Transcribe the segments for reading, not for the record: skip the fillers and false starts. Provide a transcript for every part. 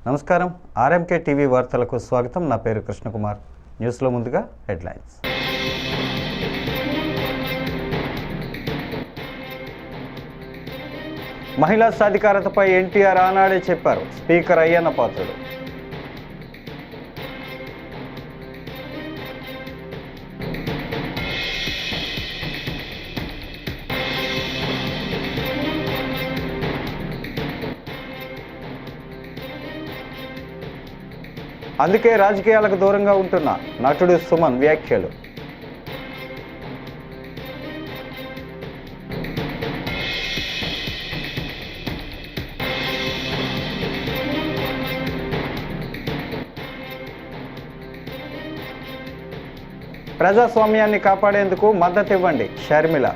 నమస్కారం, RMK TV వార్తలకు స్వాగతం. నా పేరు కృష్ణకుమార్. న్యూస్లో ముందుగా హెడ్లైన్స్. మహిళా సాధికారతపై ఎన్టీఆర్ ఆనాడే చెప్పారు. స్పీకర్ అయ్యన్న పాత్రుడు. అందుకే రాజకీయాలకు దూరంగా ఉంటున్న నటుడు సుమన్ వ్యాఖ్యలు. ప్రజాస్వామ్యాన్ని కాపాడేందుకు మద్దతు ఇవ్వండి, షర్మిల.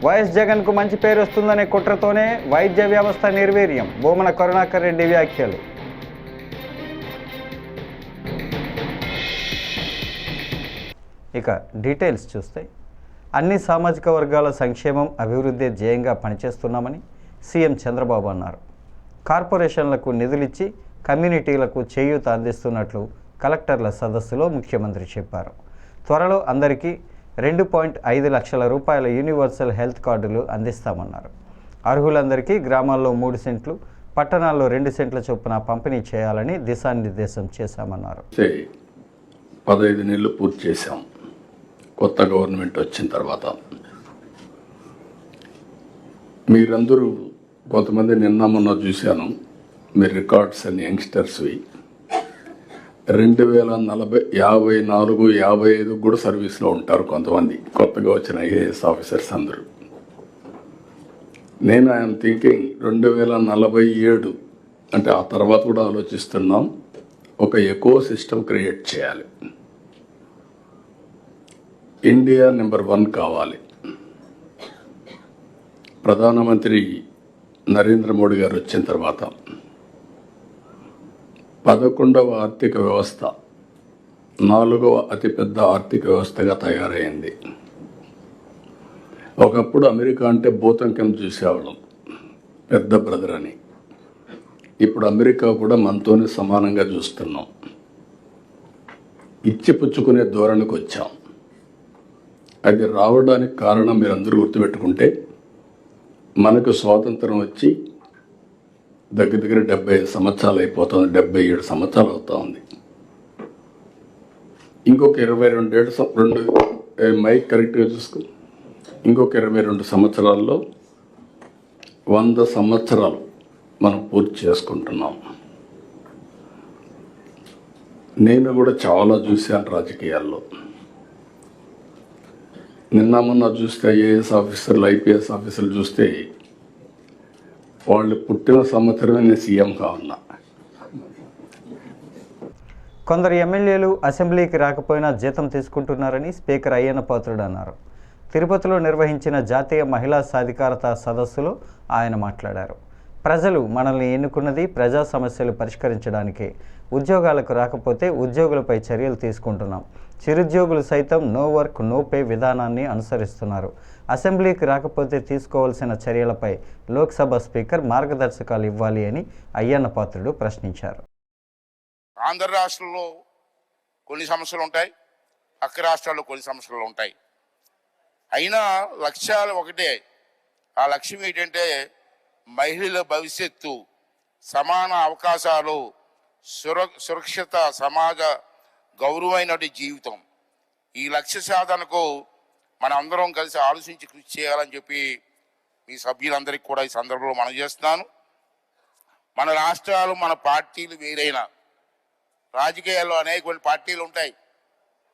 వైఎస్ జగన్కు మంచి పేరు వస్తుందనే కుట్రతోనే వైద్య వ్యవస్థ నిర్వీర్యం, భూమన కరుణాకర్ రెడ్డి వ్యాఖ్యలు. ఇక డీటెయిల్స్ చూస్తే, అన్ని సామాజిక వర్గాల సంక్షేమం అభివృద్ధి ధ్యేయంగా పనిచేస్తున్నామని సీఎం చంద్రబాబు అన్నారు. కార్పొరేషన్లకు నిధులిచ్చి కమ్యూనిటీలకు చేయూత అందిస్తున్నట్లు కలెక్టర్ల సదస్సులో ముఖ్యమంత్రి చెప్పారు. త్వరలో అందరికీ 2.5 లక్షల రూపాయల యూనివర్సల్ హెల్త్ కార్డులు అందిస్తామన్నారు. అర్హులందరికీ గ్రామాల్లో 3 సెంట్లు, పట్టణాల్లో 2 సెంట్ల చొప్పున పంపిణీ చేయాలని దిశానిర్దేశం చేశామన్నారు. 15 నెలలు పూర్తి చేశాం. కొత్త గవర్నమెంట్ వచ్చిన తర్వాత మీరందరూ కొంతమంది నిన్న మొన్న చూశాను, మీరు రికార్డ్స్ అన్ని యంగ్స్టర్స్వి 2040, 54, 55 కూడా సర్వీస్లో ఉంటారు కొంతమంది కొత్తగా వచ్చిన ఐఏఎస్ ఆఫీసర్స్ అందరూ. నేను ఐఎమ్ థింకింగ్ 2047 అంటే ఆ తర్వాత కూడా ఆలోచిస్తున్నాం, ఒక ఎకో సిస్టమ్ క్రియేట్ చేయాలి. ఇండియా నెంబర్ 1 కావాలి. ప్రధానమంత్రి నరేంద్ర మోడీ గారు వచ్చిన తర్వాత 11వ ఆర్థిక వ్యవస్థ 4వ అతిపెద్ద ఆర్థిక వ్యవస్థగా తయారైంది. ఒకప్పుడు అమెరికా అంటే భూతంకం చూసేవాళ్ళం, పెద్ద బ్రదర్ అని. ఇప్పుడు అమెరికా కూడా మనతోనే సమానంగా చూస్తున్నాం. ఇచ్చిపుచ్చుకునే ధోరణికి వచ్చాం. అది రావడానికి కారణం మీరు అందరూ గుర్తుపెట్టుకుంటే, మనకు స్వాతంత్రం వచ్చి దగ్గర 75 సంవత్సరాలు అయిపోతుంది, 77 సంవత్సరాలు అవుతా ఉంది. ఇంకొక 22 మైక్ కరెక్ట్గా చూసుకో, ఇంకొక 22 సంవత్సరాల్లో 100 సంవత్సరాలు మనం పూర్తి చేసుకుంటున్నాం. నేను కూడా చాలా చూశాను రాజకీయాల్లో. నిన్న మొన్న చూస్తే ఐఏఎస్ ఆఫీసర్లు, ఐపీఎస్ ఆఫీసర్లు చూస్తే వాళ్ళు పుట్టిన సంవత్సరమే నేను సీఎంగా ఉన్నా. కొందరు ఎమ్మెల్యేలు అసెంబ్లీకి రాకపోయినా జీతం తీసుకుంటున్నారని స్పీకర్ అయ్యన్న పాత్రుడు అన్నారు. తిరుపతిలో నిర్వహించిన జాతీయ మహిళా సాధికారత సదస్సులో ఆయన మాట్లాడారు. ప్రజలు మనల్ని ఎన్నుకున్నది ప్రజా సమస్యలు పరిష్కరించడానికి. ఉద్యోగాలకు రాకపోతే ఉద్యోగులపై చర్యలు తీసుకుంటున్నాం. చిరుద్యోగులు సైతం నో వర్క్ నో పే విధానాన్ని అనుసరిస్తున్నారు. అసెంబ్లీకి రాకపోతే తీసుకోవాల్సిన చర్యలపై లోక్సభ స్పీకర్ మార్గదర్శకాలు ఇవ్వాలి అని అయ్యన్న పాత్రుడు ప్రశ్నించారు. ఆంధ్ర రాష్ట్రంలో కొన్ని సమస్యలు ఉంటాయి, పక్క రాష్ట్రాల్లో కొన్ని సమస్యలు ఉంటాయి. అయినా లక్ష్యాలు ఒకటే. ఆ లక్ష్యం ఏంటంటే మహిళల భవిష్యత్తు, సమాన అవకాశాలు, సురక్షిత సమాజ గౌరవమైన జీవితం. ఈ లక్ష్య సాధనకు మన అందరం కలిసి ఆలోచించి కృషి చేయాలని చెప్పి మీ సభ్యులందరికీ కూడా ఈ సందర్భంలో మనం చేస్తున్నాను. మన రాష్ట్రాలు, మన పార్టీలు వేరైనా, రాజకీయాల్లో అనేక పార్టీలు ఉంటాయి.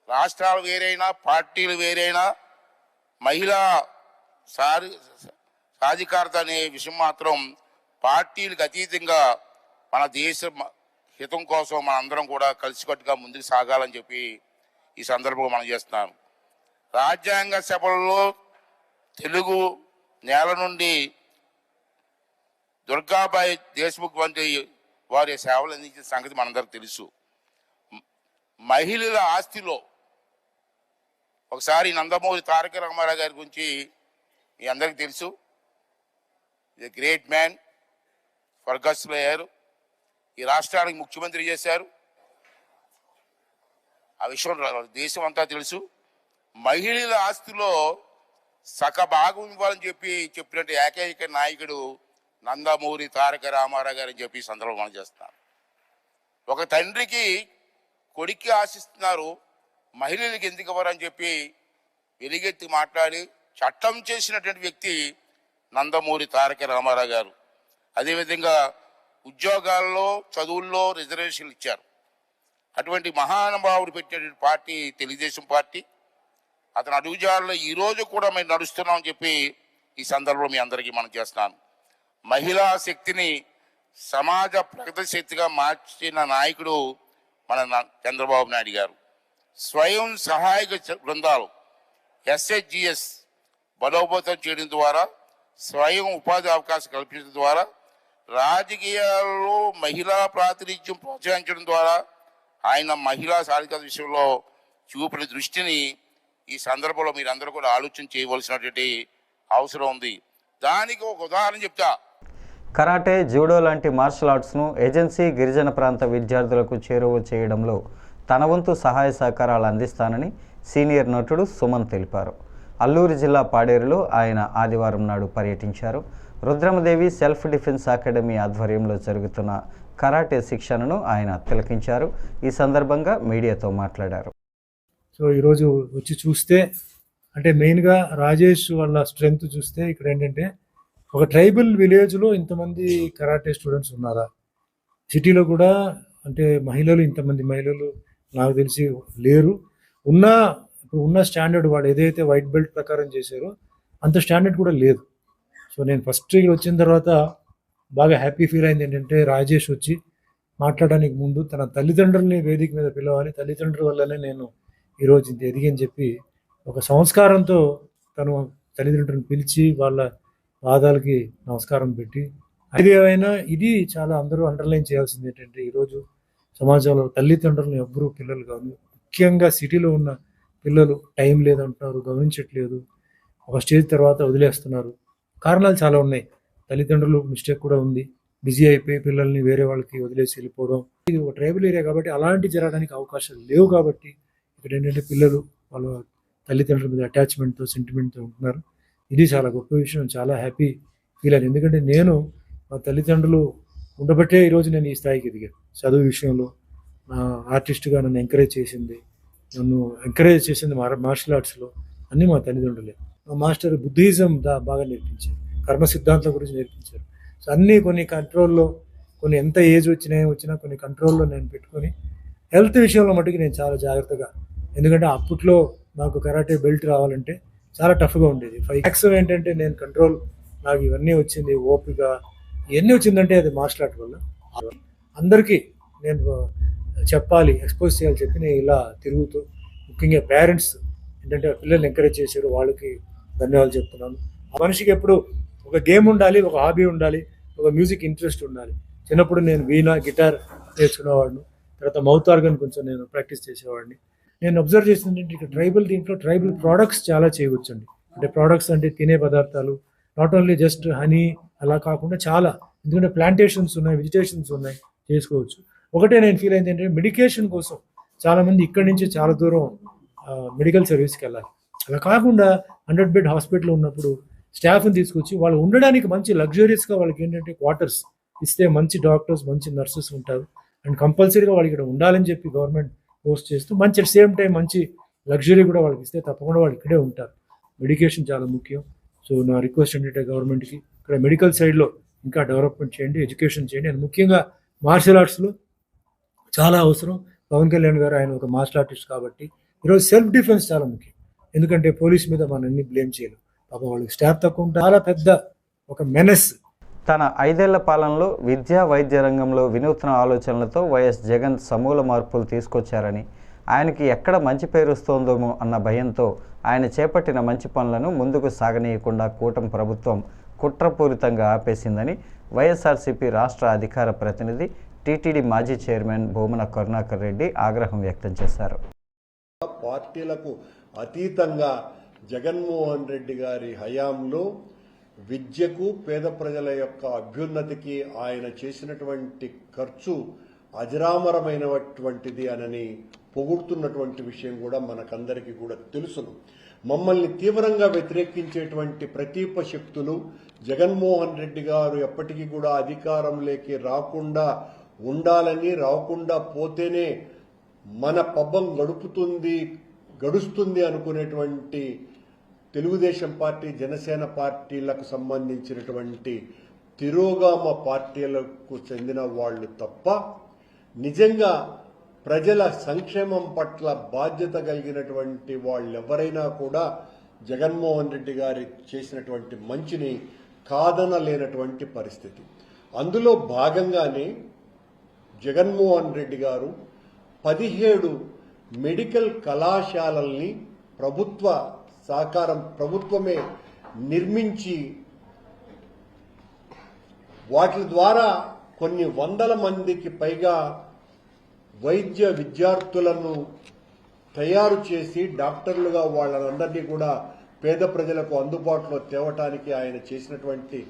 రాష్ట్రాలు వేరైనా, పార్టీలు వేరైనా, మహిళా సాధికారత అనే విషయం మాత్రం పార్టీలకు అతీతంగా మన దేశ హితం కోసం మన అందరం కూడా కలిసికట్టుగా ముందుకు సాగాలని చెప్పి ఈ సందర్భంగా మనం చేస్తున్నాం. రాజ్యాంగ సభల్లో తెలుగు నేల నుండి దుర్గాబాయి దేశ్ముఖ్ వంటి వారి సేవలు అందించిన సంగతి మనందరికి తెలుసు. మహిళల ఆస్తిలో ఒకసారి నందమూరి తారక రామారావు గారి గురించి మీ అందరికీ తెలుసు. ఇది గ్రేట్ మ్యాన్, స్వర్గస్థులు అయ్యారు. ఈ రాష్ట్రానికి ముఖ్యమంత్రి చేశారు. ఆ విషయం దేశం అంతా తెలుసు. మహిళల ఆస్తిలో సగ భాగం ఇవ్వాలని చెప్పినట్టు ఏకైక నాయకుడు నందమూరి తారక రామారావు గారు అని చెప్పి సందర్భం మనం చేస్తున్నారు. ఒక తండ్రికి కొడుక్కి ఆశిస్తున్నారు, మహిళలకు ఎందుకు ఇవ్వరని చెప్పి వెలిగెత్తి మాట్లాడి చట్టం చేసినటువంటి వ్యక్తి నందమూరి తారక రామారావు గారు. అదేవిధంగా ఉద్యోగాల్లో చదువుల్లో రిజర్వేషన్లు ఇచ్చారు. అటువంటి మహానుభావుడు పెట్టినటువంటి పార్టీ తెలుగుదేశం పార్టీ. అతను అడుగుజాడలో ఈరోజు కూడా మేము నడుస్తున్నామని చెప్పి ఈ సందర్భంలో మీ అందరికీ మనం చేస్తున్నాను. మహిళా శక్తిని సమాజ ప్రగతి శక్తిగా మార్చిన నాయకుడు మన చంద్రబాబు నాయుడు గారు. స్వయం సహాయక బృందాలు SHGS బలోపేతం చేయడం ద్వారా, స్వయం ఉపాధి అవకాశం కల్పించడం ద్వారా, రాజకీయాల్లో మహిళా ప్రాతినిధ్యం ప్రోత్సహించడం ద్వారా ఆయన మహిళా సాధికారత విషయంలో చూపిన దృష్టిని ఈ సందర్భంలో మీరందరూ కూడా ఆలోచన చేయవలసినటువంటి అవసరం ఉంది. దానికి ఒక ఉదాహరణ చెప్తా. కరాటే, జూడో లాంటి మార్షల్ ఆర్ట్స్ను ఏజెన్సీ గిరిజన ప్రాంత విద్యార్థులకు చేరువ చేయడంలో తన వంతు సహాయ సహకారాలు అందిస్తానని సీనియర్ నటుడు సుమన్ తెలిపారు. అల్లూరు జిల్లా పాడేరులో ఆయన ఆదివారం నాడు పర్యటించారు. రుద్రమదేవి సెల్ఫ్ డిఫెన్స్ అకాడమీ ఆధ్వర్యంలో జరుగుతున్న కరాటే శిక్షణను ఆయన తిలకించారు. ఈ సందర్భంగా మీడియాతో మాట్లాడారు. సో ఈరోజు వచ్చి చూస్తే అంటే మెయిన్గా రాజేష్ వాళ్ళ స్ట్రెంగ్త్ చూస్తే ఇక్కడ ఏంటంటే ఒక ట్రైబల్ విలేజ్లో ఇంతమంది కరాటే స్టూడెంట్స్ ఉన్నారా, సిటీలో కూడా అంటే ఇంతమంది మహిళలు నాకు తెలిసి లేరు. ఇప్పుడు ఉన్న స్టాండర్డ్ వాళ్ళు ఏదైతే వైట్ బెల్ట్ ప్రకారం చేశారో అంత స్టాండర్డ్ కూడా లేదు. సో నేను ఫస్ట్ ఇక్కడ వచ్చిన తర్వాత బాగా హ్యాపీ ఫీల్ అయింది ఏంటంటే రాజేష్ వచ్చి మాట్లాడడానికి ముందు తన తల్లిదండ్రులని వేదిక మీద పిలవాలి, తల్లిదండ్రుల వల్లనే నేను ఈరోజు ఇంత ఎదిగని చెప్పి ఒక సంస్కారంతో తను తల్లిదండ్రులను పిలిచి వాళ్ళ పాదాలకి నమస్కారం పెట్టి, అది ఏమైనా ఇది చాలా అందరూ అండర్లైన్ చేయాల్సింది ఏంటంటే ఈరోజు సమాజంలో తల్లిదండ్రులను ఎవ్వరూ పిల్లలు కాదు, ముఖ్యంగా సిటీలో ఉన్న పిల్లలు టైం లేదంటున్నారు, గమనించట్లేదు, ఒక స్టేజ్ తర్వాత వదిలేస్తున్నారు. కారణాలు చాలా ఉన్నాయి. తల్లిదండ్రులు మిస్టేక్ కూడా ఉంది, బిజీ అయిపోయి పిల్లల్ని వేరే వాళ్ళకి వదిలేసి వెళ్ళిపోవడం. ఇది ఒక ట్రైబల్ ఏరియా కాబట్టి అలాంటి జరగడానికి అవకాశాలు లేవు. కాబట్టి ఇక్కడ ఏంటంటే పిల్లలు వాళ్ళ తల్లిదండ్రుల మీద అటాచ్మెంట్తో సెంటిమెంట్తో ఉంటున్నారు. ఇది చాలా గొప్ప విషయం, చాలా హ్యాపీ ఫీల్ అయ్యాను. ఎందుకంటే నేను మా తల్లిదండ్రులు ఉండబట్టే ఈరోజు నేను ఈ స్థాయికి ఎదిగాను. చదువు విషయంలో నా ఆర్టిస్ట్గా నన్ను ఎంకరేజ్ చేసింది మార్షల్ ఆర్ట్స్లో అన్నీ మా తల్లిదండ్రులే. మా మాస్టర్ బుద్ధిజం బాగా నేర్పించారు, కర్మ సిద్ధాంతం గురించి నేర్పించారు. సో అన్నీ కొన్ని కంట్రోల్లో, కొన్ని ఎంత ఏజ్ వచ్చినా కొన్ని కంట్రోల్లో నేను పెట్టుకొని, హెల్త్ విషయంలో మటుకు నేను చాలా జాగ్రత్తగా, ఎందుకంటే అప్పట్లో నాకు కరాటే బెల్ట్ రావాలంటే చాలా టఫ్గా ఉండేది. 5 lakhs ఏంటంటే నేను కంట్రోల్, నాకు ఇవన్నీ వచ్చింది, ఓపిక ఇవన్నీ వచ్చిందంటే అది మార్షల్ ఆర్ట్ వల్ల. అందరికీ నేను చెప్పాలి, ఎక్స్పోజ్ చేయాలి చెప్పి నేను ఇలా తిరుగుతూ, ముఖ్యంగా పేరెంట్స్ ఏంటంటే పిల్లల్ని ఎంకరేజ్ చేశారు, వాళ్ళకి ధన్యవాదాలు చెప్తున్నాను. ఆ మనిషికి ఎప్పుడు ఒక గేమ్ ఉండాలి, ఒక హాబీ ఉండాలి, ఒక మ్యూజిక్ ఇంట్రెస్ట్ ఉండాలి. చిన్నప్పుడు నేను వీణా, గిటార్ నేర్చుకునేవాడిని, తర్వాత మౌత్ ఆర్గన్ కొంచెం నేను ప్రాక్టీస్ చేసేవాడిని. నేను అబ్జర్వ్ చేసింది ఏంటంటే ఇక్కడ ట్రైబల్ ప్రోడక్ట్స్ చాలా చేయవచ్చండి. అంటే ప్రోడక్ట్స్ అంటే తినే పదార్థాలు, నాట్ ఓన్లీ జస్ట్ హనీ అలా కాకుండా చాలా, ఎందుకంటే ప్లాంటేషన్స్ ఉన్నాయి, వెజిటేషన్స్ ఉన్నాయి, చేసుకోవచ్చు. ఒకటే నేను ఫీల్ అయింది ఏంటంటే మెడికేషన్ కోసం చాలామంది ఇక్కడి నుంచి చాలా దూరం మెడికల్ సర్వీస్కి వెళ్ళాలి. అలా కాకుండా 100 bed హాస్పిటల్ ఉన్నప్పుడు స్టాఫ్ని తీసుకొచ్చి వాళ్ళు ఉండడానికి మంచి లగ్జరీస్గా వాళ్ళకి ఏంటంటే క్వార్టర్స్ ఇస్తే మంచి డాక్టర్స్, మంచి నర్సెస్ ఉంటారు. అండ్ కంపల్సరీగా వాళ్ళకి ఇక్కడ ఉండాలని చెప్పి గవర్నమెంట్ పోస్ట్ చేస్తూ మంచి అట్ సేమ్ టైం మంచి లగ్జరీ కూడా వాళ్ళకి ఇస్తే తప్పకుండా వాళ్ళు ఇక్కడే ఉంటారు. మెడికేషన్ చాలా ముఖ్యం. సో నా రిక్వెస్ట్ ఏంటంటే గవర్నమెంట్కి ఇక్కడ మెడికల్ సైడ్లో ఇంకా డెవలప్మెంట్ చేయండి, ఎడ్యుకేషన్ చేయండి. అండ్ ముఖ్యంగా మార్షల్ ఆర్ట్స్లో చాలా అవసరం. పవన్ కళ్యాణ్ గారు ఆయన ఒక మార్షల్ ఆర్టిస్ట్ కాబట్టి ఈరోజు సెల్ఫ్ డిఫెన్స్ చాలా ముఖ్యం. ఎందుకంటే పోలీస్ మీద మనం అన్ని బ్లేమ్ చేయలేం, పాపం వాళ్ళకి స్టాఫ్ తక్కువ ఉంటే చాలా పెద్ద ఒక మెనెస్. తన 5 ఏళ్ల పాలనలో విద్యా, వైద్య రంగంలో వినూత్న ఆలోచనలతో వైఎస్ జగన్ సమూల మార్పులు తీసుకొచ్చారని, ఆయనకి ఎక్కడ మంచి పేరు వస్తోందేమో అన్న భయంతో ఆయన చేపట్టిన మంచి పనులను ముందుకు సాగనీయకుండా కూటమి ప్రభుత్వం కుట్రపూరితంగా ఆపేసిందని వైఎస్ఆర్సీపీ రాష్ట్ర అధికార ప్రతినిధి టీటీడీ మాజీ చైర్మన్ భూమన కరుణాకర్ రెడ్డి ఆగ్రహం వ్యక్తం చేశారు. పార్టీలకు అతీతంగా జగన్మోహన్ రెడ్డి గారి హయాంలో విద్యకు, పేద ప్రజల యొక్క అభ్యున్నతికి ఆయన చేసినటువంటి ఖర్చు అజరామరమైనటువంటిది అనని పొగుడుతున్నటువంటి విషయం కూడా మనకందరికీ కూడా తెలుసును. మమ్మల్ని తీవ్రంగా వ్యతిరేకించేటువంటి ప్రతీప శక్తులు జగన్మోహన్ రెడ్డి గారు ఎప్పటికీ కూడా అధికారంలోకి రాకుండా ఉండాలని, రాకుండా పోతేనే మన పబ్బం గడుస్తుంది అనుకునేటువంటి తెలుగుదేశం పార్టీ, జనసేన పార్టీలకు సంబంధించినటువంటి తిరోగామ పార్టీలకు చెందిన వాళ్ళు తప్ప నిజంగా ప్రజల సంక్షేమం పట్ల బాధ్యత కలిగినటువంటి వాళ్ళెవరైనా కూడా జగన్మోహన్ రెడ్డి గారి చేసినటువంటి మంచిని కాదనలేనటువంటి పరిస్థితి. అందులో భాగంగానే జగన్మోహన్ రెడ్డి గారు 17 మెడికల్ కళాశాలల్ని ప్రభుత్వమే నిర్మించి వాటి ద్వారా కొన్ని వందల మందికి పైగా వైద్య విద్యార్థులను తయారు చేసి డాక్టర్లుగా వాళ్ళందరినీ కూడా పేద ప్రజలకు అందుబాటులో తేవటానికి ఆయన చేసినటువంటి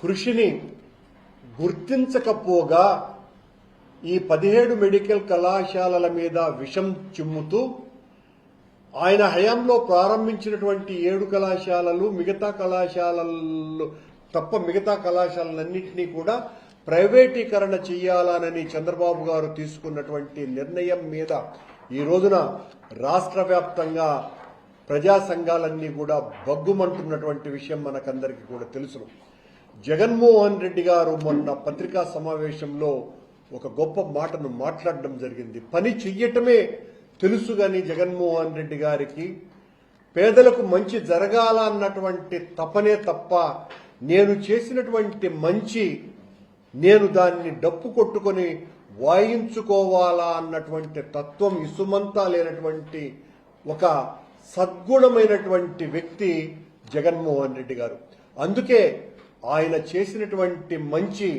కృషిని గుర్తించకపోగా ఈ 17 మెడికల్ కళాశాలల మీద విషం చిమ్ముతూ ఆయన హయాంలో ప్రారంభించినటువంటి 7 కళాశాలలు మిగతా కళాశాలలన్నింటినీ కూడా ప్రైవేటీకరణ చేయాలనని చంద్రబాబు గారు తీసుకున్నటువంటి నిర్ణయం మీద ఈ రోజున రాష్ట్ర వ్యాప్తంగా ప్రజా సంఘాలన్నీ కూడా బగ్గుమంటున్నటువంటి విషయం మనకందరికీ కూడా తెలుసు. జగన్మోహన్ రెడ్డి గారు మొన్న పత్రికా సమావేశంలో ఒక గొప్ప మాటను మాట్లాడడం జరిగింది. పని చెయ్యటమే తెలుసు గాని జగన్మోహన్ రెడ్డి గారికి పేదలకు మంచి జరగాల అన్నటువంటి తపనే తప్ప నేను చేసినటువంటి మంచి నేను దాన్ని డప్పు కొట్టుకొని వాయించుకోవాలా అన్నటువంటి తత్వం ఇసుమంతా లేనటువంటి ఒక సద్గుణమైనటువంటి వ్యక్తి జగన్మోహన్ రెడ్డి గారు. అందుకే ఆయన చేసినటువంటి మంచి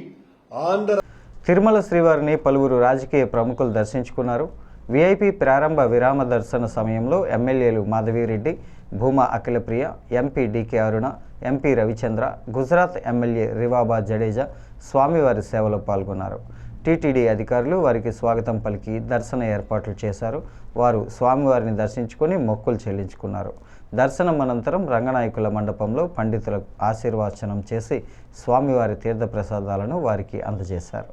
తిరుమల శ్రీవారిని పలువురు రాజకీయ ప్రముఖులు దర్శించుకున్నారు. వీఐపీ ప్రారంభ విరామ దర్శన సమయంలో ఎమ్మెల్యేలు మాధవిరెడ్డి, భూమా అఖిలప్రియ, ఎంపీ డీకే అరుణ, ఎంపీ రవిచంద్ర, గుజరాత్ ఎమ్మెల్యే రివాబా జడేజా స్వామివారి సేవలో పాల్గొన్నారు. టీటీడీ అధికారులు వారికి స్వాగతం పలికి దర్శన ఏర్పాట్లు చేశారు. వారు స్వామివారిని దర్శించుకొని మొక్కులు చెల్లించుకున్నారు. దర్శనం అనంతరం రంగనాయకుల మండపంలో పండితులకు ఆశీర్వచనం చేసి స్వామివారి తీర్థప్రసాదాలను వారికి అందజేశారు.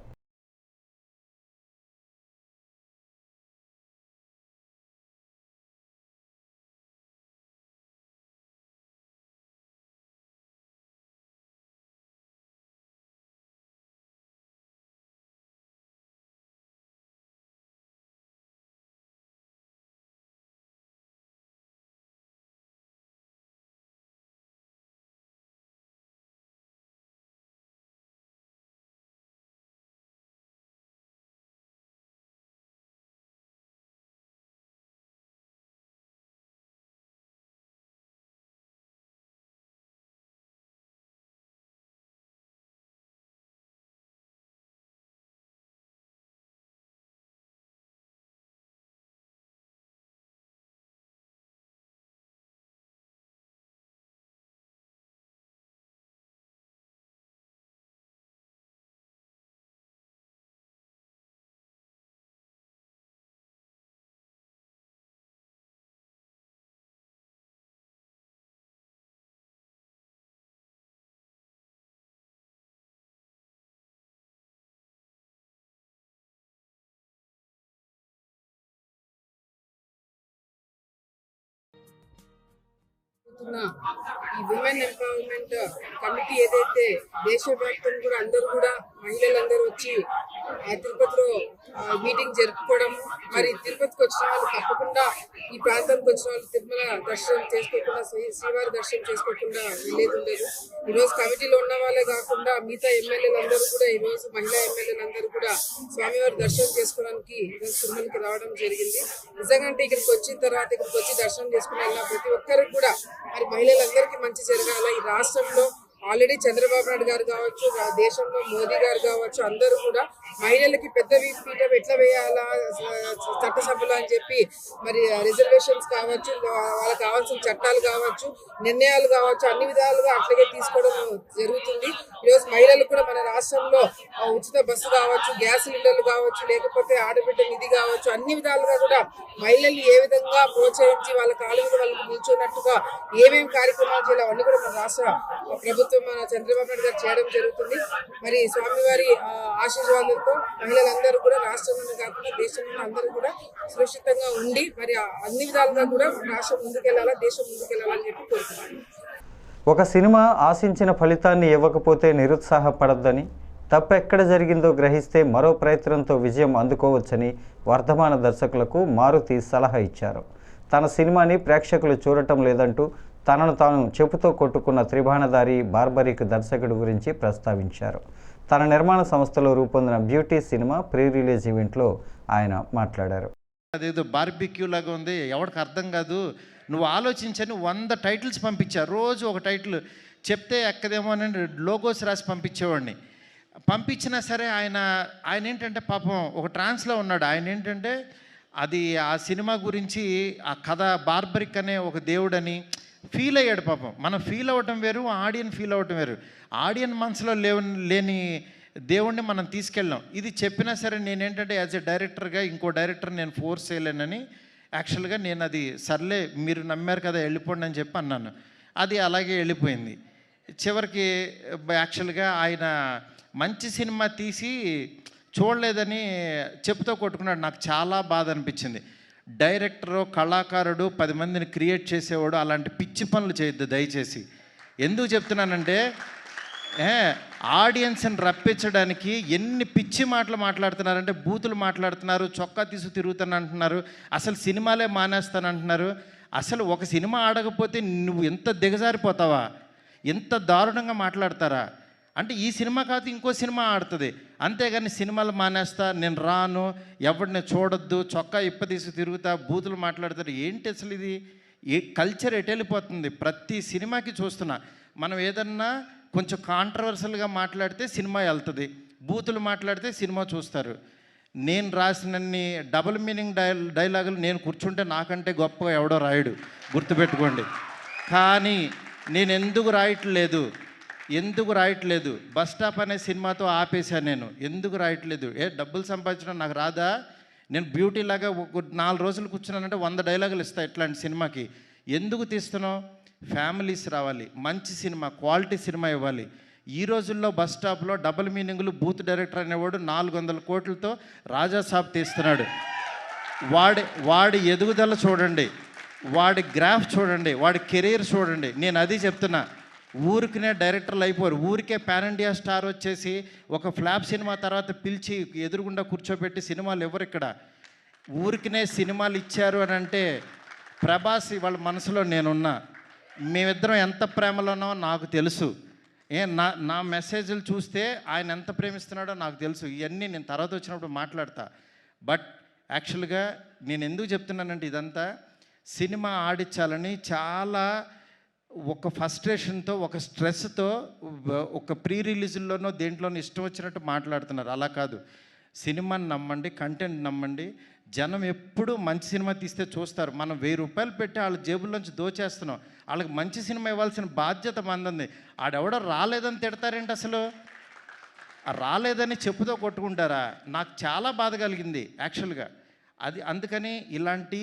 ఈ విమెన్ ఎంపవర్మెంట్ కమిటీ ఏదైతే దేశవ్యాప్తంగా కూడా అందరూ కూడా మహిళలందరూ వచ్చి తిరుపతిలో మీటింగ్ జరుపుకోవడం, మరి తిరుపతికి వచ్చిన వాళ్ళు తప్పకుండా ఈ ప్రాంతానికి వచ్చిన వాళ్ళు తిరుమల దర్శనం చేసుకోకుండా శ్రీవారి దర్శనం చేసుకోకుండా వెళ్ళేది ఉండదు. ఈరోజు కమిటీలో ఉన్న వాళ్ళే కాకుండా మిగతా ఎమ్మెల్యేలందరూ కూడా ఈరోజు మహిళా ఎమ్మెల్యేలందరూ కూడా స్వామివారి దర్శనం చేసుకోవడానికి ఈరోజు తిరుమలకి రావడం జరిగింది. నిజంగా ఇక్కడికి వచ్చిన తర్వాత ఇక్కడికి వచ్చి దర్శనం చేసుకునే ప్రతి ఒక్కరికి కూడా మరి మహిళలందరికీ మంచి జరగాల. ఈ రాష్ట్రంలో ఆల్రెడీ చంద్రబాబు నాయుడు గారు కావచ్చు, దేశంలో మోదీ గారు కావచ్చు, అందరూ కూడా మహిళలకి పెద్ద పీఠం ఎట్లా వేయాలా చట్టసభలో అని చెప్పి మరి రిజర్వేషన్స్ కావచ్చు, వాళ్ళకి కావాల్సిన చట్టాలు కావచ్చు, నిర్ణయాలు కావచ్చు, అన్ని విధాలుగా అట్లాగే తీసుకోవడం జరుగుతుంది. ఈరోజు మహిళలు కూడా మన రాష్ట్రంలో ఉచిత బస్సు కావచ్చు, గ్యాస్ సిలిండర్లు కావచ్చు, లేకపోతే ఆడబిడ్డ నిధి కావచ్చు, అన్ని విధాలుగా కూడా మహిళల్ని ఏ విధంగా ప్రోత్సహించి వాళ్ళ కాళ్ళ మీద వాళ్ళకి నిల్చున్నట్టుగా ఏమేమి కార్యక్రమాలు చేయాలి అవన్నీ కూడా మన రాష్ట్ర ప్రభుత్వం మన చంద్రబాబు నాయుడు గారు చేయడం జరుగుతుంది. మరి స్వామివారి ఆశీర్వాదంతో మహిళలందరూ కూడా రాష్ట్రంలోనే కాకుండా దేశంలో అందరూ కూడా సురక్షితంగా ఉండి మరి అన్ని విధాలుగా కూడా రాష్ట్రం ముందుకెళ్లాలా, దేశం ముందుకెళ్లాలని చెప్పి కోరుతున్నాను. ఒక సినిమా ఆశించిన ఫలితాన్ని ఇవ్వకపోతే నిరుత్సాహపడద్దని, తప్పెక్కడ జరిగిందో గ్రహిస్తే మరో ప్రయత్నంతో విజయం అందుకోవచ్చని వర్ధమాన దర్శకులకు మారుతి సలహా ఇచ్చారు. తన సినిమాని ప్రేక్షకులు చూడటం లేదంటూ తనను తాను చెప్పుతో కొట్టుకున్న త్రిబాణధారి బార్బరిక్ దర్శకుడి గురించి ప్రస్తావించారు. తన నిర్మాణ సంస్థలో రూపొందిన బ్యూటీ సినిమా ప్రీ రిలీజ్ ఈవెంట్లో ఆయన మాట్లాడారు. అదేదో బార్బిక్యూ లాగా ఉంది, ఎవరికి అర్థం కాదు, నువ్వు ఆలోచించని 100 టైటిల్స్ పంపించా, రోజు ఒక టైటిల్ చెప్తే ఎక్కదేమో అని లోగోస్ రాసి పంపించేవాడిని. పంపించినా సరే ఆయన ఏంటంటే పాపం ఒక ట్రాన్స్లో ఉన్నాడు. ఆయన ఏంటంటే అది ఆ సినిమా గురించి ఆ కథ బార్బరిక్ అనే ఒక దేవుడని ఫీల్ అయ్యాడు పాపం. మనం ఫీల్ అవ్వటం వేరు, ఆడియన్ ఫీల్ అవ్వటం వేరు. ఆడియన్ మనసులో లేని దేవుణ్ణి మనం తీసుకెళ్ళాం. ఇది చెప్పినా సరే నేనేంటంటే యాజ్ ఎ డైరెక్టర్గా ఇంకో డైరెక్టర్ నేను ఫోర్స్ చేయలేనని యాక్చువల్గా నేను అది సర్లే మీరు నమ్మారు కదా వెళ్ళిపోండి అని చెప్పి అన్నాను. అది అలాగే వెళ్ళిపోయింది. చివరికి యాక్చువల్గా ఆయన మంచి సినిమా తీసి చూడలేదని చెప్పుతో కొట్టుకున్నాడు. నాకు చాలా బాధ అనిపించింది. డైరెక్టరు, కళాకారుడు 10 మందిని క్రియేట్ చేసేవాడు అలాంటి పిచ్చి పనులు చేయొద్దు దయచేసి. ఎందుకు చెప్తున్నానంటే ఆడియన్స్ని రప్పించడానికి ఎన్ని పిచ్చి మాటలు మాట్లాడుతున్నారంటే, బూతులు మాట్లాడుతున్నారు, చొక్కా తీసు తిరుగుతానంటున్నారు, అసలు సినిమాలే మానేస్తానంటున్నారు. అసలు ఒక సినిమా ఆడకపోతే నువ్వు ఎంత దిగజారిపోతావా, ఎంత దారుణంగా మాట్లాడతారా అంటే ఈ సినిమా కాదు ఇంకో సినిమా ఆడుతుంది, అంతేగాని సినిమాలు మానేస్తా, నేను రాను, ఎవరిని చూడొద్దు, చొక్కా ఇప్పదీసి తిరుగుతా, బూతులు మాట్లాడతారు. ఏంటి అసలు ఇది? కల్చర్ ఎటు వెళ్ళిపోతుంది? ప్రతి సినిమాకి చూస్తున్నా, మనం ఏదన్నా కొంచెం కాంట్రవర్సల్గా మాట్లాడితే సినిమా వెళ్తుంది, బూతులు మాట్లాడితే సినిమా చూస్తారు. నేను రాసినన్ని డబుల్ మీనింగ్ డైలాగులు నేను కూర్చుంటే నాకంటే గొప్పగా ఎవడో రాయడు, గుర్తుపెట్టుకోండి. కానీ నేను ఎందుకు రాయట్లేదు? బస్ స్టాప్ అనే సినిమాతో ఆపేశాను నేను. ఎందుకు రాయట్లేదు? డబ్బులు సంపాదించడం నాకు రాదా? నేను బ్యూటీ లాగా 4 రోజులు కూర్చున్నానంటే 100 డైలాగులు ఇస్తా ఇట్లాంటి సినిమాకి. ఎందుకు తీస్తున్నావు? ఫ్యామిలీస్ రావాలి, మంచి సినిమా, క్వాలిటీ సినిమా ఇవ్వాలి. ఈ రోజుల్లో బస్ స్టాప్లో డబుల్ మీనింగ్లు, బూత్ డైరెక్టర్ అనేవాడు 400 కోట్లతో రాజాసాబ్ తీస్తున్నాడు. వాడి ఎదుగుదల చూడండి, వాడి గ్రాఫ్ చూడండి, వాడి కెరీర్ చూడండి. నేను అది చెప్తున్నా. ఊరికినే డైరెక్టర్లు అయిపోరు. ఊరికే పాన్ ఇండియా స్టార్ వచ్చేసి ఒక ఫ్లాప్ సినిమా తర్వాత పిలిచి ఎదురుగుండా కూర్చోబెట్టి సినిమాలు ఎవరు ఇక్కడ? ఊరికినే సినిమాలు ఇచ్చారు అని అంటే ప్రభాస్ వాళ్ళ మనసులో నేనున్నా. మేమిద్దరం ఎంత ప్రేమలో ఉన్నామో నాకు తెలుసు. నా మెసేజ్లు చూస్తే ఆయన ఎంత ప్రేమిస్తున్నాడో నాకు తెలుసు. ఇవన్నీ నేను తర్వాత వచ్చినప్పుడు మాట్లాడతా. బట్ యాక్చువల్గా నేను ఎందుకు చెప్తున్నానంటే ఇదంతా సినిమా ఆడించాలని చాలా ఒక ఫ్రస్ట్రేషన్తో, ఒక స్ట్రెస్తో, ఒక ప్రీ రిలీజుల్లోనో దేంట్లోనో ఇష్టం వచ్చినట్టు మాట్లాడుతున్నారు. అలా కాదు. సినిమాని నమ్మండి, కంటెంట్ నమ్మండి. జనం ఎప్పుడు మంచి సినిమా తీస్తే చూస్తారు. మనం 1000 రూపాయలు పెట్టి వాళ్ళ జేబుల్లోంచి దోచేస్తున్నాం. వాళ్ళకి మంచి సినిమా ఇవ్వాల్సిన బాధ్యత మంది. ఆడెవడో రాలేదని తిడతారేంటి? అసలు రాలేదని చెప్పుతో కొట్టుకుంటారా? నాకు చాలా బాధ కలిగింది యాక్చువల్గా. అది అందుకని ఇలాంటి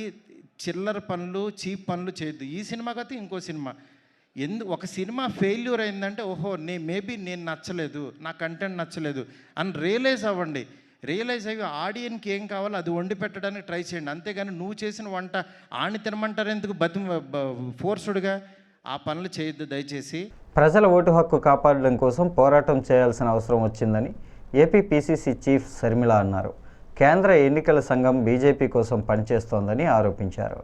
చిల్లర పనులు, చీప్ పనులు చేయొద్దు. ఈ సినిమా కాదు ఇంకో సినిమా. ఒక సినిమా ఫెయిల్యూర్ అయిందంటే ఓహో మేబీ నేను నచ్చలేదు, నా కంటెంట్ నచ్చలేదు అని రియలైజ్ అవ్వండి. రియలైజ్ అయ్యి ఆడియన్కి ఏం కావాలో అది వండి పెట్టడానికి ట్రై చేయండి. అంతేగాని నువ్వు చేసిన వంట ఆని తినమంటారు ఎందుకు? ఫోర్స్డ్గా ఆ పనులు చేయొద్దు దయచేసి. ప్రజల ఓటు హక్కు కాపాడడం కోసం పోరాటం చేయాల్సిన అవసరం వచ్చిందని ఏపీ పీసీసీ చీఫ్ శర్మిల అన్నారు. కేంద్ర ఎన్నికల సంఘం బీజేపీ కోసం పనిచేస్తోందని ఆరోపించారు.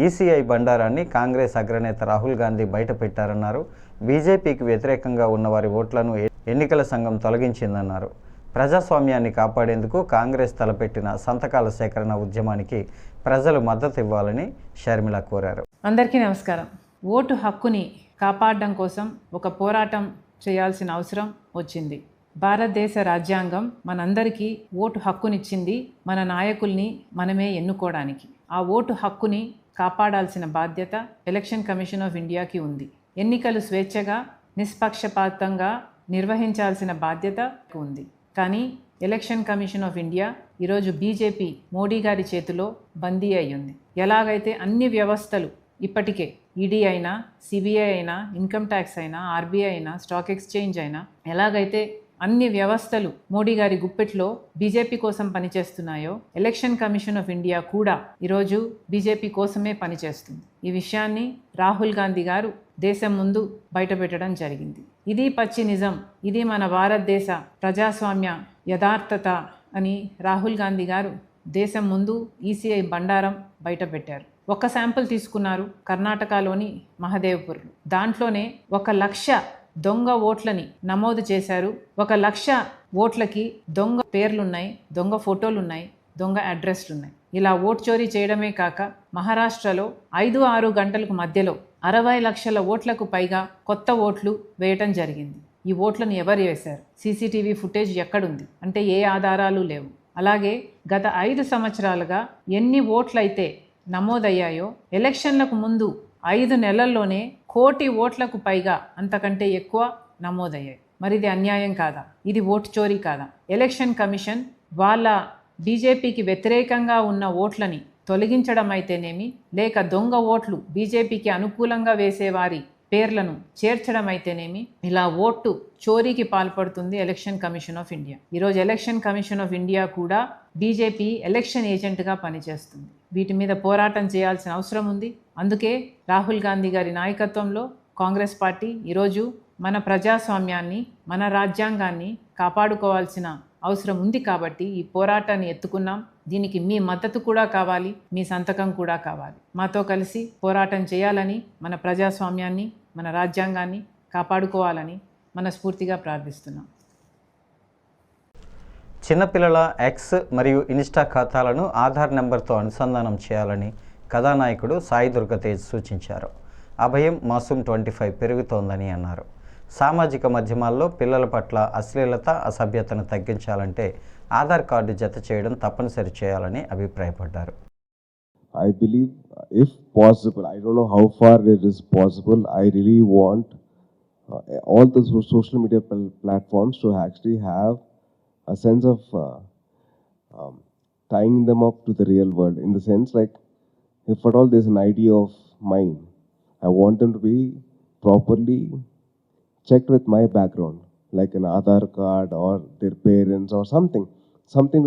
ఈసీఐ బండారాన్ని కాంగ్రెస్ అగ్రనేత రాహుల్ గాంధీ బయటపెట్టారన్నారు. బీజేపీకి వ్యతిరేకంగా ఉన్నవారి ఓట్లను ఎన్నికల సంఘం తొలగించిందన్నారు. ప్రజాస్వామ్యాన్ని కాపాడేందుకు కాంగ్రెస్ తలపెట్టిన సంతకాల సేకరణ ఉద్యమానికి ప్రజలు మద్దతు ఇవ్వాలని షర్మిల కోరారు. అందరికీ నమస్కారం. ఓటు హక్కుని కాపాడడం కోసం ఒక పోరాటం చేయాల్సిన అవసరం వచ్చింది. భారతదేశ రాజ్యాంగం మనందరికీ ఓటు హక్కునిచ్చింది మన నాయకుల్ని మనమే ఎన్నుకోవడానికి. ఆ ఓటు హక్కుని కాపాడాల్సిన బాధ్యత ఎలక్షన్ కమిషన్ ఆఫ్ ఇండియాకి ఉంది. ఎన్నికలు స్వేచ్ఛగా నిష్పక్షపాతంగా నిర్వహించాల్సిన బాధ్యత ఉంది. కానీ ఎలక్షన్ కమిషన్ ఆఫ్ ఇండియా ఈరోజు బీజేపీ మోడీ గారి చేతిలో బందీ అయ్యింది. ఎలాగైతే అన్ని వ్యవస్థలు ఇప్పటికే ఈడీ అయినా, సిబిఐ అయినా, ఇన్కమ్ ట్యాక్స్ అయినా, ఆర్బీఐ అయినా, స్టాక్ ఎక్స్చేంజ్ అయినా, ఎలాగైతే అన్ని వ్యవస్థలు మోడీ గారి గుప్పెట్లో బీజేపీ కోసం పనిచేస్తున్నాయో, ఎలక్షన్ కమిషన్ ఆఫ్ ఇండియా కూడా ఈరోజు బీజేపీ కోసమే పనిచేస్తుంది. ఈ విషయాన్ని రాహుల్ గాంధీ గారు దేశం ముందు బయటపెట్టడం జరిగింది. ఇది పచ్చి నిజం, ఇది మన భారతదేశ ప్రజాస్వామ్య యథార్థత అని రాహుల్ గాంధీ గారు దేశం ముందు ఈసీఐ బండారం బయటపెట్టారు. ఒక శాంపుల్ తీసుకున్నారు కర్ణాటకలోని మహదేవ్పూర్. దాంట్లోనే 1,00,000 దొంగ ఓట్లని నమోదు చేశారు. 1,00,000 ఓట్లకి దొంగ పేర్లున్నాయి, దొంగ ఫోటోలున్నాయి, దొంగ అడ్రస్లున్నాయి. ఇలా ఓట్ చోరీ చేయడమే కాక మహారాష్ట్రలో 5-6 గంటలకు మధ్యలో 60 లక్షల ఓట్లకు పైగా కొత్త ఓట్లు వేయటం జరిగింది. ఈ ఓట్లను ఎవరు వేశారు? సీసీటీవీ ఫుటేజ్ ఎక్కడుంది అంటే ఏ ఆధారాలు లేవు. అలాగే గత 5 సంవత్సరాలుగా ఎన్ని ఓట్లయితే నమోదయ్యాయో ఎలక్షన్లకు ముందు 5 నెలల్లోనే 1 కోటి ఓట్లకు పైగా అంతకంటే ఎక్కువ నమోదయ్యాయి. మరి ఇది అన్యాయం కాదా? ఇది ఓటు చోరీ కాదా? ఎలక్షన్ కమిషన్ వాళ్ళ బీజేపీకి వ్యతిరేకంగా ఉన్న ఓట్లని తొలగించడం అయితేనేమి, లేక దొంగ ఓట్లు బీజేపీకి అనుకూలంగా వేసేవారి పేర్లను చేర్చడం అయితేనేమి, ఇలా ఓటు చోరీకి పాల్పడుతుంది ఎలక్షన్ కమిషన్ ఆఫ్ ఇండియా. ఈరోజు ఎలక్షన్ కమిషన్ ఆఫ్ ఇండియా కూడా బీజేపీ ఎలక్షన్ ఏజెంట్గా పనిచేస్తుంది. వీటి మీద పోరాటం చేయాల్సిన అవసరం ఉంది. అందుకే రాహుల్ గాంధీ గారి నాయకత్వంలో కాంగ్రెస్ పార్టీ ఈరోజు మన ప్రజాస్వామ్యాన్ని, మన రాజ్యాంగాన్ని కాపాడుకోవాల్సిన అవసరం ఉంది. కాబట్టి ఈ పోరాటాన్ని ఎత్తుకున్నాం. దీనికి మీ మద్దతు కూడా కావాలి, మీ సంతకం కూడా కావాలి. మాతో కలిసి పోరాటం చేయాలని, మన ప్రజాస్వామ్యాన్ని, మన రాజ్యాంగాన్ని కాపాడుకోవాలని మనస్ఫూర్తిగా ప్రార్థిస్తున్నాం. చిన్నపిల్లల ఎక్స్ మరియు ఇన్స్టా ఖాతాలను ఆధార్ నెంబర్తో అనుసంధానం చేయాలని కథానాయకుడు సాయి దుర్గతేజ్ సూచించారు. అభయం మాసూమ్ 25 పెరుగుతోందని అన్నారు. సామాజిక మాధ్యమాల్లో పిల్లల పట్ల అశ్లీలత, అసభ్యతను తగ్గించాలంటే ఆధార్ కార్డు జత చేయడం తప్పనిసరి చేయాలని అభిప్రాయపడ్డారు. I believe if possible, I don't know how far it is possible, I really want all the social media platforms to actually have a sense of tying them up to the real world, in the sense like if at all there's an idea of mine, I want them to be properly checked with my background, like an Aadhaar card or their parents or something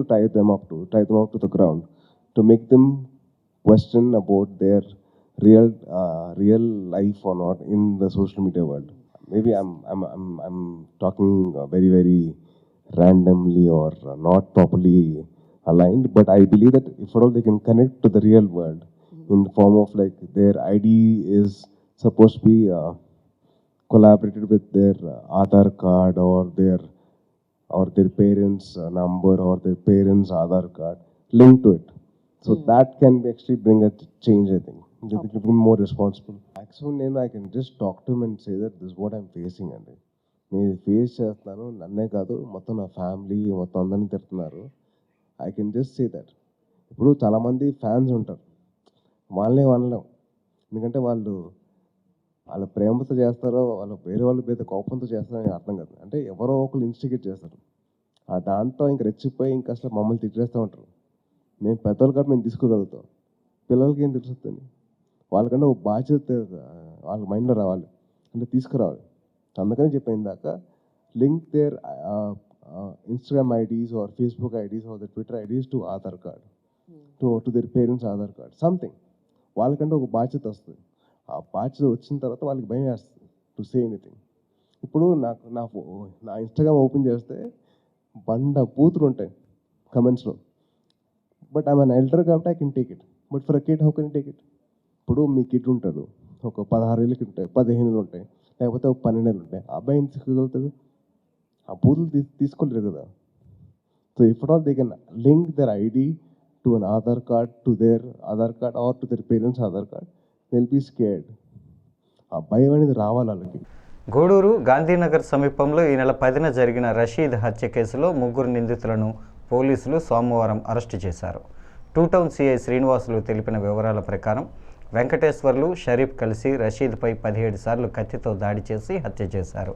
to tie them up to the ground, to make them question about their real life or not in the social media world. Maybe I'm talking very randomly or not properly aligned, but I believe that if at all they can connect to the real world in the form of like their ID is supposed to be collaborated with their Aadhaar card or their parents' number or their parents' Aadhaar card linked to it. So that can actually bring a change, I think. They become more responsible. Actually, I can just talk to him and say that this is what I'm facing. And నేను face చేస్తున్నాను, నన్నే కాదు మొత్తం నా family మొత్తం అందరినీ తిడుతున్నారు. I can just say that. ఇప్పుడు చాలామంది ఫ్యాన్స్ ఉంటారు, వాళ్ళనే అనలేం. ఎందుకంటే వాళ్ళ ప్రేమతో చేస్తారో వాళ్ళ వేరే వాళ్ళ మీద కోపంతో చేస్తారో అర్థం కాదు. అంటే ఎవరో ఒకరు ఇన్స్టిగేట్ చేస్తారు, ఆ దాంతో ఇంక రెచ్చిపోయి ఇంకా అసలు మమ్మల్ని తిట్టేస్తూ ఉంటారు. మేము పెద్దవాళ్ళు కాబట్టి మేము తీసుకోగలుగుతాం, పిల్లలకి ఏం తెలుస్తుంది? వాళ్ళకంటే ఒక బాధ్యత వాళ్ళ మైండ్లో రావాలి, అంటే తీసుకురావాలి. అందుకని చెప్పిన దాకా link their Instagram IDs or Facebook IDs or the Twitter IDs to Aadhaar card, to their parents' Aadhaar card, something. వాళ్ళకంటే ఒక బాధ్యత వస్తుంది. ఆ బాధ్యత వచ్చిన తర్వాత వాళ్ళకి భయం వేస్తుంది టు సే ఎనీథింగ్. ఇప్పుడు నా ఇన్స్టాగ్రామ్ ఓపెన్ చేస్తే బూతులు ఉంటాయి కమెంట్స్లో. బట్ ఐఎమ్ అన్ ఎల్డర్ కాబట్టి I can take it. But for a kid how can take it? ఇప్పుడు మీ కిడ్ ఉంటాడు, ఒక 16 ఏళ్ళకి ఉంటాయి, 15 ఏళ్ళు ఉంటాయి, లేకపోతే ఒక 12 ఏళ్ళు ఉంటాయి. ఆ అబ్బాయి ఏం తీసుకోగలుగుతాడు? ఆ బూతులు తీసుకోలేరు కదా. So if at all they can link their ID to an Aadhaar card, to their Aadhaar card or to their parents Aadhaar card, they will be scared. ఆ భయం అనేది రావాలి వాళ్ళకి. గూడూరు గాంధీనగర్ సమీపంలో ఈ నెల 10న జరిగిన రషీద్ హత్య కేసులో 3 నిందితులను పోలీసులు సోమవారం అరెస్టు చేశారు. టూ టౌన్ సిఐ శ్రీనివాసులు తెలిపిన వివరాల ప్రకారం వెంకటేశ్వర్లు, షరీఫ్ కలిసి రషీద్పై 17 సార్లు కత్తితో దాడి చేసి హత్య చేశారు.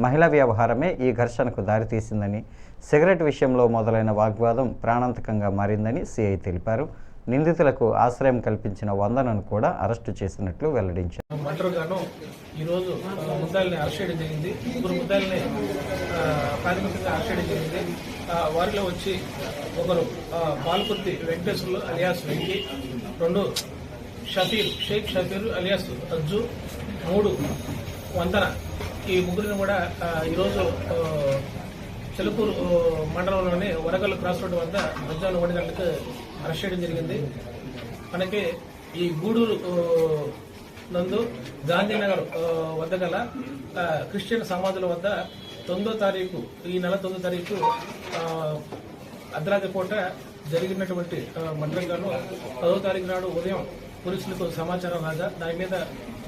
మహిళా వ్యవహారమే ఈ ఘర్షణకు దారితీసిందని, సిగరెట్ విషయంలో మొదలైన వాగ్వాదం ప్రాణాంతకంగా మారిందని సిఐ తెలిపారు. నిందితులకు ఆశ్రయం కల్పించిన వందనను కూడా అరెస్టు చేసినట్లు వెల్లడించారు. మర్డర్గాను ఈరోజు ముద్దాయిల్ని అరెస్ట్ చేయడం జరిగింది. 3 ముద్దాయిల్ని ప్రాథమికంగా అరెస్ట్ చేయడం జరిగింది. వారిలో వచ్చి ఒకరు పాల్కుర్తి వెంకటేశ్వర్లు అలియాస్ వెంకి, 2 షఫీర్ షేక్ షఫీర్ అలియాస్ అజ్జు, 3 వంతన. ఈ ముగ్గురిని కూడా ఈరోజు చెలుకూరు మండలంలోని వరగల్ క్రాస్ రోడ్డు వద్ద మధ్యాహ్నం 1 గంటలకు అరెస్ట్ చేయడం జరిగింది. మనకి ఈ గూడూరు నందు గాంధీనగర్ వద్ద గల క్రిస్టియన్ సమాధుల వద్ద 9వ తారీఖు, ఈ నెల 9వ తారీఖు అర్ధరాత్రి పూట జరిగినటువంటి మర్డర్గాను 10వ తారీఖు నాడు ఉదయం పోలీసులకు సమాచారం రాగా దాని మీద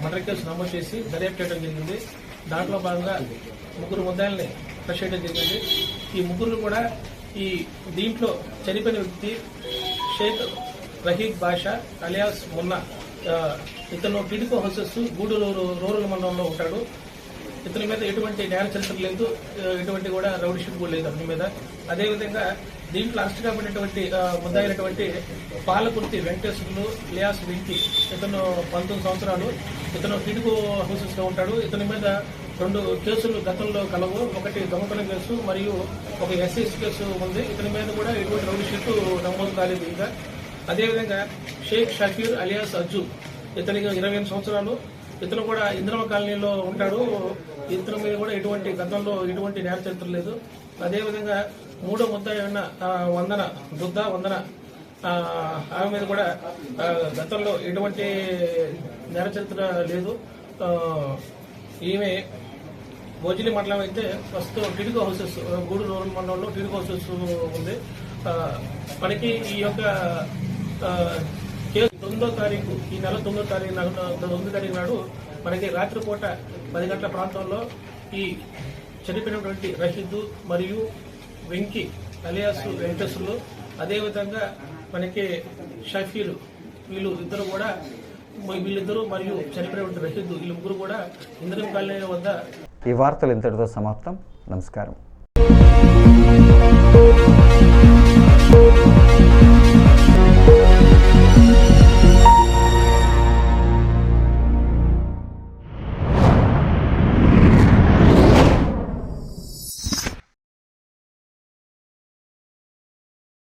మర్డర్ కేసు నమోదు చేసి దర్యాప్తు చేయడం జరిగింది. దాంట్లో భాగంగా 3 ముద్దాయిల్ని అరెస్ట్ చేయడం జరిగింది. ఈ ముగ్గురు కూడా ఈ దీంట్లో చనిపోయిన వ్యక్తి షేక్ రహీద్ బాషా అలియాస్ మున్నా. ఇతను టిడికో హౌసెస్ గూడూరు రూరల్ మండలంలో ఉంటాడు. ఇతని మీద ఎటువంటి నేర చరిత్ర లేదు, ఎటువంటి కూడా రౌడీ షీట్ కూడా లేదు అతని మీద. అదేవిధంగా దీంట్లో అరెస్ట్ కాబడినటువంటి ముద్దాయినటువంటి పాలకుర్తి వెంకటేశ్వర్లు అలియాస్ వెంకి, ఇతను 19 సంవత్సరాలు. ఇతను టిడికో హౌసెస్ లో ఉంటాడు. ఇతని మీద 2 కేసులు గతంలో కలవు. ఒకటి దొంగతనం కేసు మరియు ఒక ఎస్సీఎస్ కేసు ఉంది. ఇతని మీద కూడా ఎటువంటి రౌడీ షీట్ నమోదు కాలేదు ఇంకా. అదేవిధంగా షేక్ షఫీర్ అలియాస్ అజ్జు, ఇతనికి 28 సంవత్సరాలు. ఇతను కూడా ఇంద్రమ కాలనీలో ఉంటాడు. ఇతని మీద కూడా గతంలో ఎటువంటి నేర చరిత్ర లేదు. అదేవిధంగా 3వ ముద్దాయి అయిన వందన ఆమె మీద కూడా గతంలో ఎటువంటి నేర చరిత్ర లేదు. ఈమె భోజలి మండలం అయితే ప్రస్తుతం టిడికో హౌసెస్, గూడూరు రూరల్ మండలంలో టిడికో హౌసెస్ ఉంది. మనకి ఈ యొక్క కేసు 9వ తారీఖు, ఈ నెల 9వ తారీఖు నాడు మనకి రాత్రిపూట 10 గంటల ప్రాంతంలో ఈ చనిపోయినటువంటి రషీద్ మరియు వెంకి అలియాస్ వెంకటేశ్వర్లు, అదేవిధంగా మనకి షఫీర్, వీళ్ళిద్దరు మరియు చనిపోయినటువంటి రషీద్, వీళ్ళు 3 కూడా ఇంద్రం కాలనీ వద్ద. ఈ వార్తలు ఇంతటితో సమాప్తం. నమస్కారం.